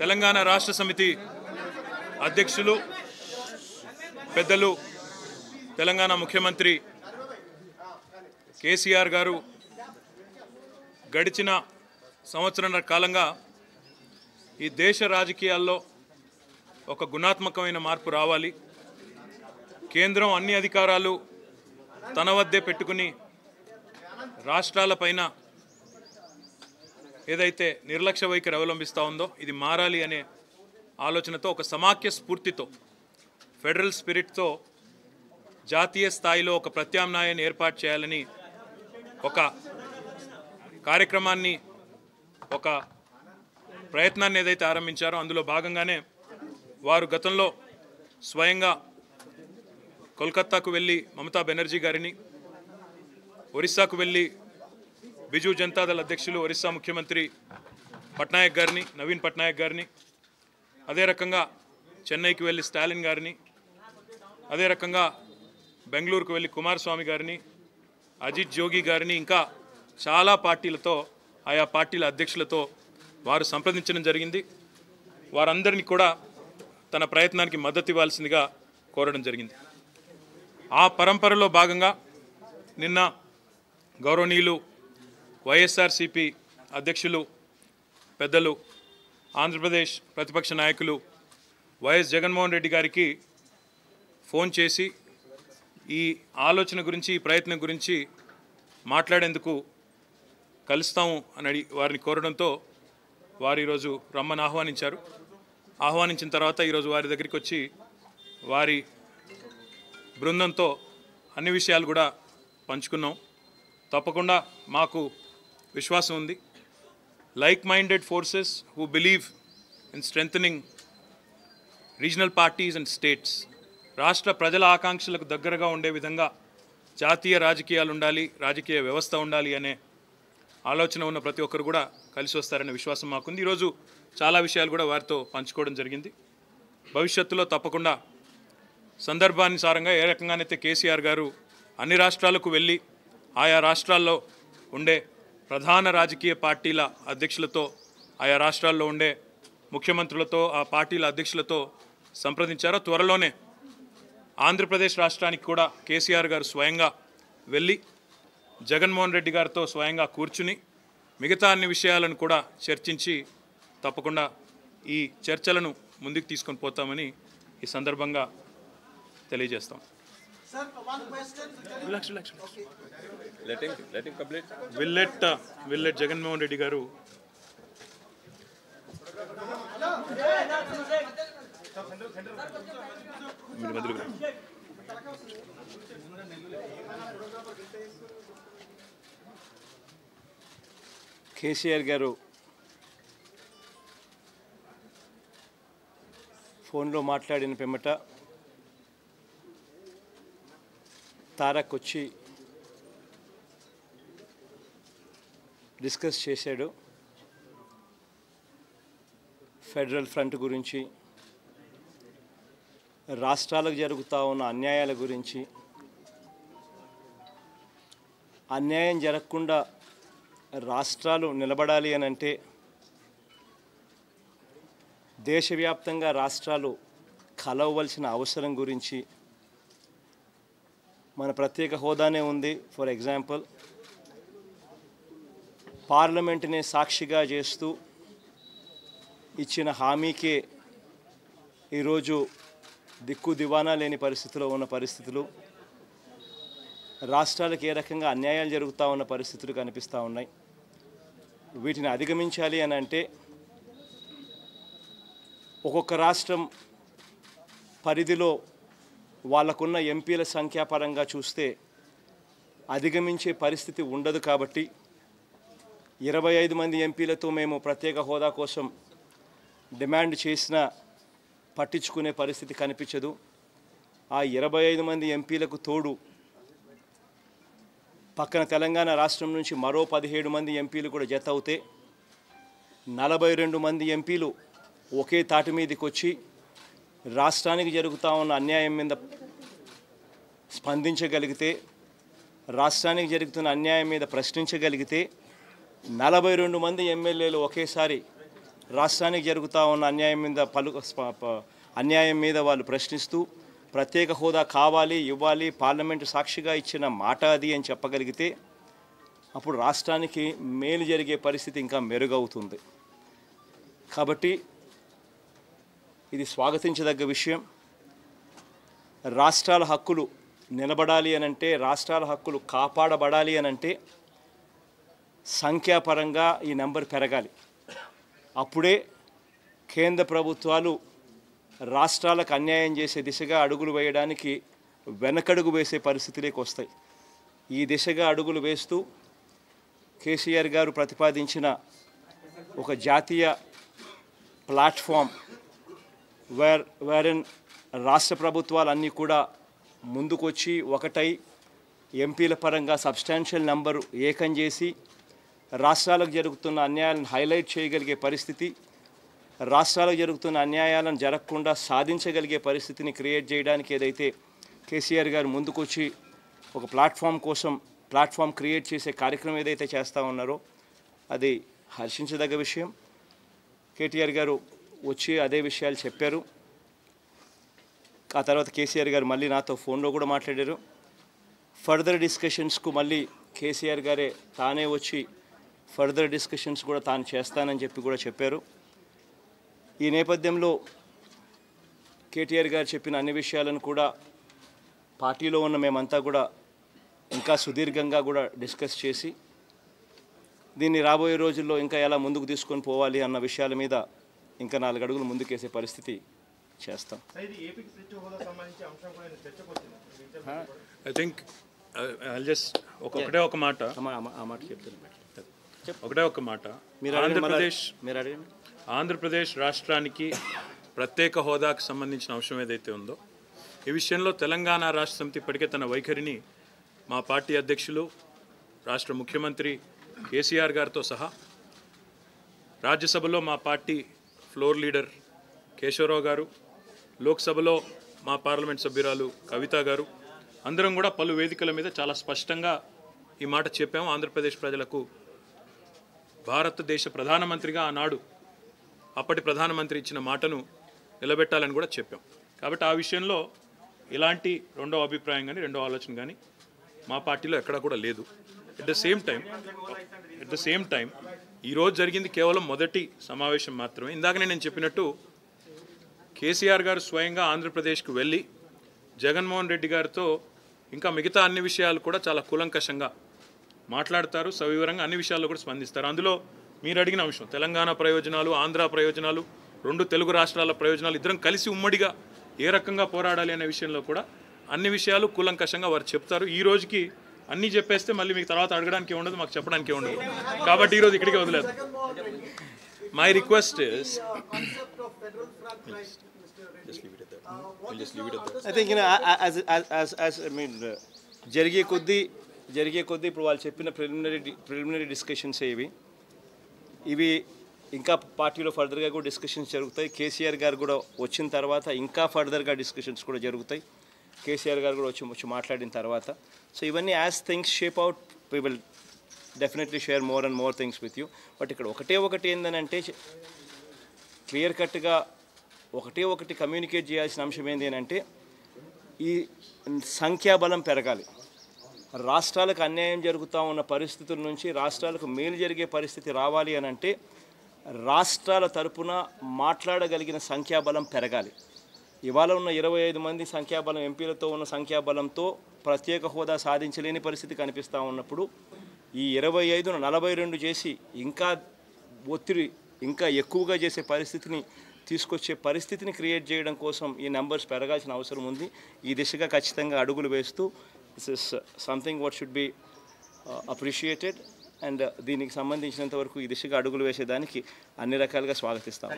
తెలంగాణ రాష్ట్ర సమితి అధ్యక్షులు పెద్దలు తెలంగాణ ముఖ్యమంత్రి కేసీఆర్ గారు గడిచిన సంవత్సరాల కాలంగా ఈ దేశ రాజకీయాల్లో ఒక గుణాత్మకమైన మార్పు రావాలి, కేంద్రం అన్ని అధికారాలు తన వద్దే పెట్టుకుని రాష్ట్రాలపైన ఏదైతే నిర్లక్ష్య వైఖరి అవలంబిస్తూ ఉందో ఇది మారాలి అనే ఆలోచనతో ఒక సమాఖ్య స్ఫూర్తితో ఫెడరల్ స్పిరిట్తో జాతీయ స్థాయిలో ఒక ప్రత్యామ్నాయాన్ని ఏర్పాటు చేయాలని ఒక కార్యక్రమాన్ని ఒక ప్రయత్నాన్ని ఏదైతే ఆరంభించారో అందులో భాగంగానే వారు గతంలో స్వయంగా కోల్కతాకు వెళ్ళి మమతా బెనర్జీ గారిని, ఒరిస్సాకు వెళ్ళి బిజు జనతాదళ అధ్యక్షులు ఒరిస్సా ముఖ్యమంత్రి పట్నాయక్ గారిని, నవీన్ పట్నాయక్ గారిని, అదే రకంగా చెన్నైకి వెళ్ళి స్టాలిన్ గారిని, అదే రకంగా బెంగళూరుకు వెళ్ళి కుమారస్వామి గారిని, అజిత్ జోగి గారిని, ఇంకా చాలా పార్టీలతో ఆయా పార్టీల అధ్యక్షులతో వారు సంప్రదించడం జరిగింది. వారందరినీ కూడా తన ప్రయత్నానికి మద్దతు ఇవ్వాల్సిందిగా కోరడం జరిగింది. ఆ పరంపరలో భాగంగా నిన్న గౌరవనీయులు వైఎస్ఆర్సీపీ అధ్యక్షులు పెద్దలు ఆంధ్రప్రదేశ్ ప్రతిపక్ష నాయకులు వైఎస్ జగన్మోహన్ రెడ్డి గారికి ఫోన్ చేసి ఈ ఆలోచన గురించి, ఈ ప్రయత్నం గురించి మాట్లాడేందుకు కలుస్తాము అని వారిని కోరడంతో వారు ఈరోజు రమ్మని ఆహ్వానించారు. ఆహ్వానించిన తర్వాత ఈరోజు వారి దగ్గరికి వచ్చి వారి బృందంతో అన్ని విషయాలు కూడా పంచుకున్నాం. తప్పకుండా మాకు విశ్వాసం ఉంది, like minded forces who believe in strengthening regional parties and states, రాష్ట్ర ప్రజల ఆకాంక్షలకు దగ్గరగా ఉండే విధంగా జాతీయ రాజకీయాలు ఉండాలి, రాజకీయ వ్యవస్థ ఉండాలి అనే ఆలోచన ఉన్న ప్రతి ఒక్కరు కూడా కలిసి వస్తారనే విశ్వాసం మాకుంది. ఈరోజు చాలా విషయాలు కూడా వారితో పంచుకోవడం జరిగింది. భవిష్యత్తులో తప్పకుండా సందర్భానుసారంగా ఏ రకంగానైతే కేసీఆర్ గారు అన్ని రాష్ట్రాలకు వెళ్ళి ఆయా రాష్ట్రాల్లో ఉండే ప్రధాన రాజకీయ పార్టీల అధ్యక్షులతో, ఆయా రాష్ట్రాల్లో ఉండే ముఖ్యమంత్రులతో, ఆ పార్టీల అధ్యక్షులతో సంప్రదించారో, త్వరలోనే ఆంధ్రప్రదేశ్ రాష్ట్రానికి కూడా కేసీఆర్ గారు స్వయంగా వెళ్ళి జగన్మోహన్ రెడ్డి గారితో స్వయంగా కూర్చుని మిగతా అన్ని విషయాలను కూడా చర్చించి తప్పకుండా ఈ చర్చలను ముందుకు తీసుకొని పోతామని ఈ సందర్భంగా తెలియజేస్తాం. Will let జగన్మోహన్ రెడ్డి గారు కేసీఆర్ గారు ఫోన్లో మాట్లాడిన పిమ్మట తారక్ వచ్చి డిస్కస్ చేశాడు. ఫెడరల్ ఫ్రంట్ గురించి, రాష్ట్రాలకు జరుగుతూ ఉన్న అన్యాయాల గురించి, అన్యాయం జరగకుండా రాష్ట్రాలు నిలబడాలి అని అంటే దేశవ్యాప్తంగా రాష్ట్రాలు కలవవలసిన అవసరం గురించి, మన ప్రత్యేక హోదానే ఉంది. ఫర్ ఎగ్జాంపుల్, పార్లమెంటునే సాక్షిగా చేస్తూ ఇచ్చిన హామీకే ఈరోజు దిక్కు దివానా లేని పరిస్థితిలో ఉన్న పరిస్థితులు, రాష్ట్రాలకు ఏ రకంగా అన్యాయాలు జరుగుతూ ఉన్న పరిస్థితులు కనిపిస్తూ ఉన్నాయి. వీటిని అధిగమించాలి అని అంటే ఒక్కొక్క రాష్ట్రం పరిధిలో వాళ్ళకున్న ఎంపీల సంఖ్యాపరంగా చూస్తే అధిగమించే పరిస్థితి ఉండదు. కాబట్టి 25 మంది ఎంపీలతో మేము ప్రత్యేక హోదా కోసం డిమాండ్ చేసినా పట్టించుకునే పరిస్థితి కనిపించదు. ఆ 25 మంది ఎంపీలకు తోడు పక్కన తెలంగాణ రాష్ట్రం నుంచి మరో 17 మంది ఎంపీలు కూడా జత అవుతే 42 మంది ఎంపీలు ఒకే తాటి మీదకి వచ్చి రాష్ట్రానికి జరుగుతూ ఉన్న అన్యాయం మీద స్పందించగలిగితే, రాష్ట్రానికి జరుగుతున్న అన్యాయం మీద ప్రశ్నించగలిగితే 42 మంది ఎమ్మెల్యేలు ఒకేసారి రాష్ట్రానికి జరుగుతూ ఉన్న అన్యాయం మీద వాళ్ళు ప్రశ్నిస్తూ ప్రత్యేక హోదా కావాలి, ఇవ్వాలి, పార్లమెంటు సాక్షిగా ఇచ్చిన మాట అది అని చెప్పగలిగితే అప్పుడు రాష్ట్రానికి మేలు జరిగే పరిస్థితి ఇంకా మెరుగవుతుంది. కాబట్టి ఇది స్వాగతించదగ్గ విషయం. రాష్ట్రాల హక్కులు నిలబడాలి అనంటే, రాష్ట్రాల హక్కులు కాపాడబడాలి అనంటే సంఖ్యాపరంగా ఈ నెంబర్ పెరగాలి. అప్పుడే కేంద్ర ప్రభుత్వాలు రాష్ట్రాలకు అన్యాయం చేసే దిశగా అడుగులు వేయడానికి వెనకడుగు వేసే పరిస్థితులకు వస్తాయి. ఈ దిశగా అడుగులు వేస్తూ కేసీఆర్ గారు ప్రతిపాదించిన ఒక జాతీయ ప్లాట్ఫామ్ వేరిన్ రాష్ట్ర ప్రభుత్వాలన్నీ కూడా ముందుకొచ్చి ఒకటై ఎంపీల పరంగా సబ్స్టాన్షియల్ నెంబరు ఏకం చేసి రాష్ట్రాలకు జరుగుతున్న అన్యాయాలను హైలైట్ చేయగలిగే పరిస్థితి, రాష్ట్రాలకు జరుగుతున్న అన్యాయాలను జరగకుండా సాధించగలిగే పరిస్థితిని క్రియేట్ చేయడానికి ఏదైతే కేసీఆర్ గారు ముందుకొచ్చి ఒక ప్లాట్ఫామ్ క్రియేట్ చేసే కార్యక్రమం ఏదైతే చేస్తూ ఉన్నారో అది హర్షించదగ్గ విషయం. కేటీఆర్ గారు వచ్చి అదే విషయాలు చెప్పారు. ఆ తర్వాత కేసీఆర్ గారు మళ్ళీ నాతో ఫోన్లో కూడా మాట్లాడారు. ఫర్దర్ డిస్కషన్స్కు మళ్ళీ కేసీఆర్ గారే తానే వచ్చి ఫర్దర్ డిస్కషన్స్ కూడా తాను చేస్తానని చెప్పి కూడా చెప్పారు. ఈ నేపథ్యంలో కేటీఆర్ గారు చెప్పిన అన్ని విషయాలను కూడా పార్టీలో ఉన్న మేమంతా కూడా ఇంకా సుదీర్ఘంగా కూడా డిస్కస్ చేసి దీన్ని రాబోయే రోజుల్లో ఇంకా ఎలా ముందుకు తీసుకొని పోవాలి అన్న విషయాల మీద ఇంకా 4 అడుగులు ముందుకేసే పరిస్థితి చేస్తాం. ఐ థింక్ జస్ట్ ఒకటే ఒక మాట ఆంధ్రప్రదేశ్ రాష్ట్రానికి ప్రత్యేక హోదాకు సంబంధించిన అంశం ఏదైతే ఉందో ఈ విషయంలో తెలంగాణ రాష్ట్ర సమితి ఇప్పటికే తన వైఖరిని మా పార్టీ అధ్యక్షులు రాష్ట్ర ముఖ్యమంత్రి కేసీఆర్ గారితో సహా రాజ్యసభలో మా పార్టీ ఫ్లోర్ లీడర్ కేశవరావు గారు, లోక్సభలో మా పార్లమెంట్ సభ్యురాలు కవిత గారు అందరం కూడా పలు వేదికల మీద చాలా స్పష్టంగా ఈ మాట చెప్పాము. ఆంధ్రప్రదేశ్ ప్రజలకు భారతదేశ ప్రధానమంత్రిగా ఆనాడు అప్పటి ప్రధానమంత్రి ఇచ్చిన మాటను నిలబెట్టాలని కూడా చెప్పాం. కాబట్టి ఆ విషయంలో ఇలాంటి రెండో అభిప్రాయం కానీ రెండో ఆలోచన కానీ మా పార్టీలో ఎక్కడా కూడా లేదు. ఎట్ ద సేమ్ టైం ఈరోజు జరిగింది కేవలం మొదటి సమావేశం మాత్రమే. ఇందాకనే నేను చెప్పినట్టు కేసీఆర్ గారు స్వయంగా ఆంధ్రప్రదేశ్కు వెళ్ళి జగన్మోహన్ రెడ్డి గారితో ఇంకా మిగతా అన్ని విషయాలు కూడా చాలా కూలంకషంగా మాట్లాడతారు, సవివరంగా అన్ని విషయాల్లో కూడా స్పందిస్తారు. అందులో మీరు అడిగిన అంశం తెలంగాణ ప్రయోజనాలు, ఆంధ్ర ప్రయోజనాలు, 2 తెలుగు రాష్ట్రాల ప్రయోజనాలు ఇద్దరం కలిసి ఉమ్మడిగా ఏ రకంగా పోరాడాలి అనే విషయంలో కూడా అన్ని విషయాలు కూలంకషంగా వారు చెప్తారు. ఈ రోజుకి అన్నీ చెప్పేస్తే మళ్ళీ మీకు తర్వాత అడగడానికి ఉండదు, మాకు చెప్పడానికి ఉండదు. కాబట్టి ఈరోజు ఇక్కడికి వదిలేదు. My request is I think జరిగే కొద్దీ ఇప్పుడు వాళ్ళు చెప్పిన ప్రిలిమినరీ డిస్కషన్స్ ఇవి ఇంకా పార్టీలో ఫర్దర్గా కూడా డిస్కషన్స్ జరుగుతాయి. కేసీఆర్ గారు కూడా వచ్చిన తర్వాత ఇంకా ఫర్దర్గా డిస్కషన్స్ కూడా జరుగుతాయి. కేసీఆర్ గారు కూడా వచ్చి మాట్లాడిన తర్వాత. సో ఇవన్నీ as things shape out we will definitely share more and more things with you. But ఇక్కడ ఒకటి ఏంటంటే క్లియర్ కట్గా ఒకటి కమ్యూనికేట్ చేయాల్సిన అంశం ఏంటి అంటే ఈ సంఖ్యాబలం పెరగాలి. రాష్ట్రాలకు అన్యాయం జరుగుతూ ఉన్న పరిస్థితుల నుంచి రాష్ట్రాలకు మేలు జరిగే పరిస్థితి రావాలి అని అంటే రాష్ట్రాల తరపున మాట్లాడగలిగిన సంఖ్యాబలం పెరగాలి. ఇవాళ ఉన్న 25 మంది సంఖ్యాబలం ఎంపీలతో ఉన్న సంఖ్యాబలంతో ప్రత్యేక హోదా సాధించలేని పరిస్థితి కనిపిస్తూ ఉన్నప్పుడు ఈ 25ను 42 చేసి ఇంకా ఒత్తిడి ఇంకా ఎక్కువగా చేసే పరిస్థితిని తీసుకొచ్చే పరిస్థితిని క్రియేట్ చేయడం కోసం ఈ నెంబర్స్ పెరగాల్సిన అవసరం ఉంది. ఈ దిశగా ఖచ్చితంగా అడుగులు వేస్తూ this is something what should be appreciated and దీనికి సంబంధించినంత వరకు ఈ దిశగా అడుగులు వేసేదానికి అన్ని రకాలుగా స్వాగతిస్తాం.